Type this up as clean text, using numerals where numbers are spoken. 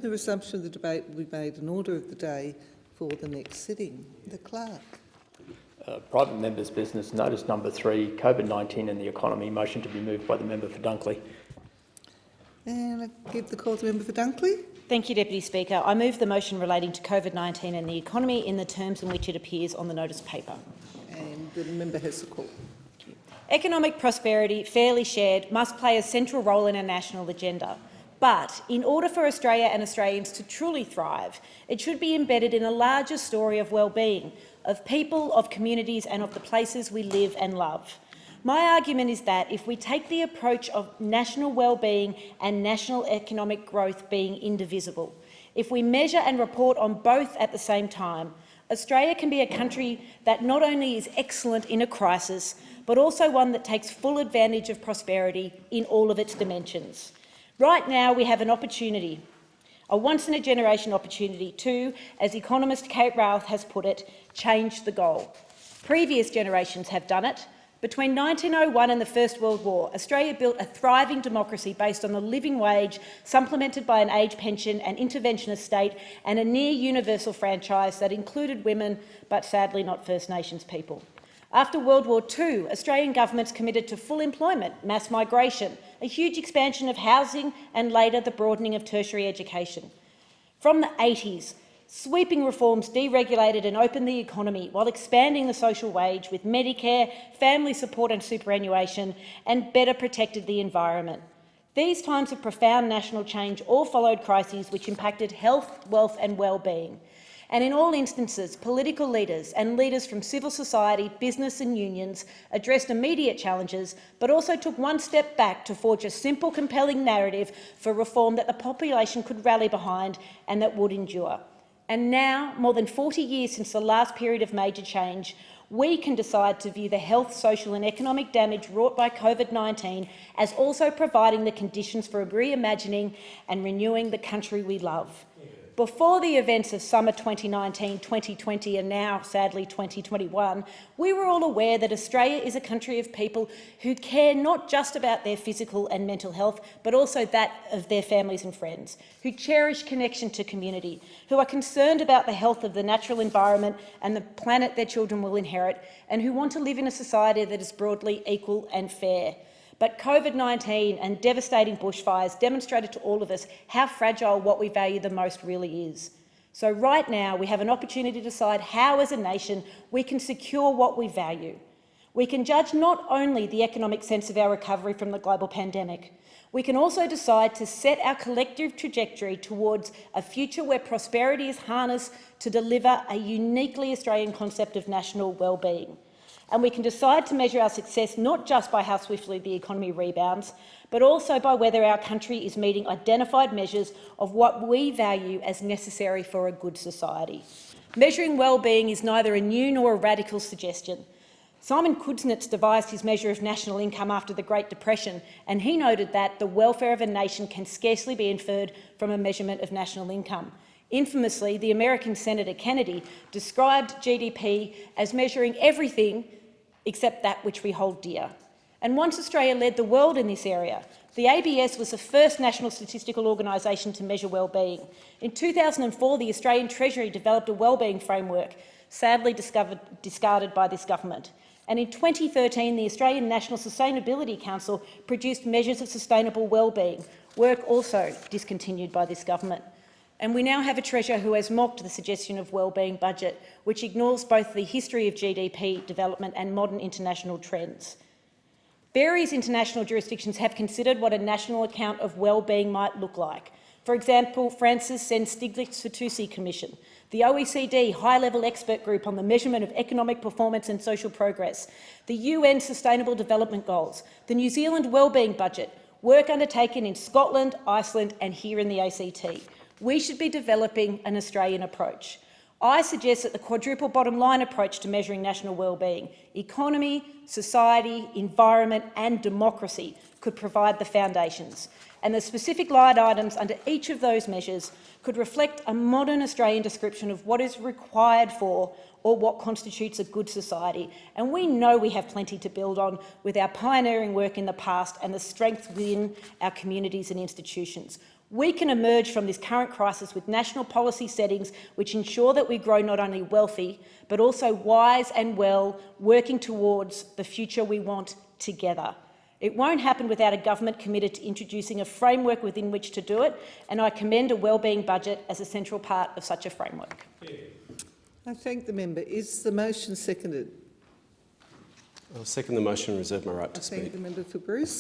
The resumption of the debate will be made in order of the day for the next sitting. The clerk. Private member's business, notice number 3, COVID-19 and the economy. Motion to be moved by the member for Dunkley. And I give the call to the member for Dunkley. Thank you, Deputy Speaker. I move the motion relating to COVID-19 and the economy in the terms in which it appears on the notice paper. And the member has the call. Economic prosperity, fairly shared, must play a central role in our national agenda. But in order for Australia and Australians to truly thrive, it should be embedded in a larger story of well-being, of people, of communities and of the places we live and love. My argument is that if we take the approach of national well-being and national economic growth being indivisible, if we measure and report on both at the same time, Australia can be a country that not only is excellent in a crisis, but also one that takes full advantage of prosperity in all of its dimensions. Right now, we have an opportunity, a once-in-a-generation opportunity to, as economist Kate Raworth has put it, change the goal. Previous generations have done it. Between 1901 and the First World War, Australia built a thriving democracy based on the living wage, supplemented by an age pension, an interventionist state and a near-universal franchise that included women, but sadly not First Nations people. After World War II, Australian governments committed to full employment, mass migration, a huge expansion of housing and later the broadening of tertiary education. From the 80s, sweeping reforms deregulated and opened the economy while expanding the social wage with Medicare, family support and superannuation, and better protected the environment. These times of profound national change all followed crises which impacted health, wealth and well-being. And in all instances, political leaders and leaders from civil society, business and unions addressed immediate challenges, but also took one step back to forge a simple, compelling narrative for reform that the population could rally behind and that would endure. And now, more than 40 years since the last period of major change, we can decide to view the health, social and economic damage wrought by COVID-19 as also providing the conditions for reimagining and renewing the country we love. Before the events of summer 2019, 2020 and now, sadly, 2021, we were all aware that Australia is a country of people who care not just about their physical and mental health, but also that of their families and friends, who cherish connection to community, who are concerned about the health of the natural environment and the planet their children will inherit, and who want to live in a society that is broadly equal and fair. But COVID-19 and devastating bushfires demonstrated to all of us how fragile what we value the most really is. So right now we have an opportunity to decide how as a nation we can secure what we value. We can judge not only the economic sense of our recovery from the global pandemic, we can also decide to set our collective trajectory towards a future where prosperity is harnessed to deliver a uniquely Australian concept of national well-being. And we can decide to measure our success not just by how swiftly the economy rebounds, but also by whether our country is meeting identified measures of what we value as necessary for a good society. Measuring well-being is neither a new nor a radical suggestion. Simon Kuznets devised his measure of national income after the Great Depression, and he noted that the welfare of a nation can scarcely be inferred from a measurement of national income. Infamously, the American Senator Kennedy described GDP as measuring everything except that which we hold dear. And once Australia led the world in this area, the ABS was the first national statistical organisation to measure well-being. In 2004, the Australian Treasury developed a well-being framework, sadly discarded by this government. And in 2013, the Australian National Sustainability Council produced measures of sustainable well-being, work also discontinued by this government. And we now have a Treasurer who has mocked the suggestion of wellbeing budget, which ignores both the history of GDP development and modern international trends. Various international jurisdictions have considered what a national account of wellbeing might look like. For example, France's Stiglitz-Fitoussi Commission, the OECD high-level expert group on the measurement of economic performance and social progress, the UN Sustainable Development Goals, the New Zealand wellbeing budget, work undertaken in Scotland, Iceland and here in the ACT. We should be developing an Australian approach. I suggest that the quadruple bottom line approach to measuring national wellbeing, economy, society, environment and democracy could provide the foundations. And the specific line items under each of those measures could reflect a modern Australian description of what is required for or what constitutes a good society. And we know we have plenty to build on with our pioneering work in the past and the strength within our communities and institutions. We can emerge from this current crisis with national policy settings which ensure that we grow not only wealthy, but also wise and well, working towards the future we want together. It won't happen without a government committed to introducing a framework within which to do it, and I commend a wellbeing budget as a central part of such a framework. I thank the member. Is the motion seconded? I'll second the motion and reserve my right I to thank speak. the member for Bruce.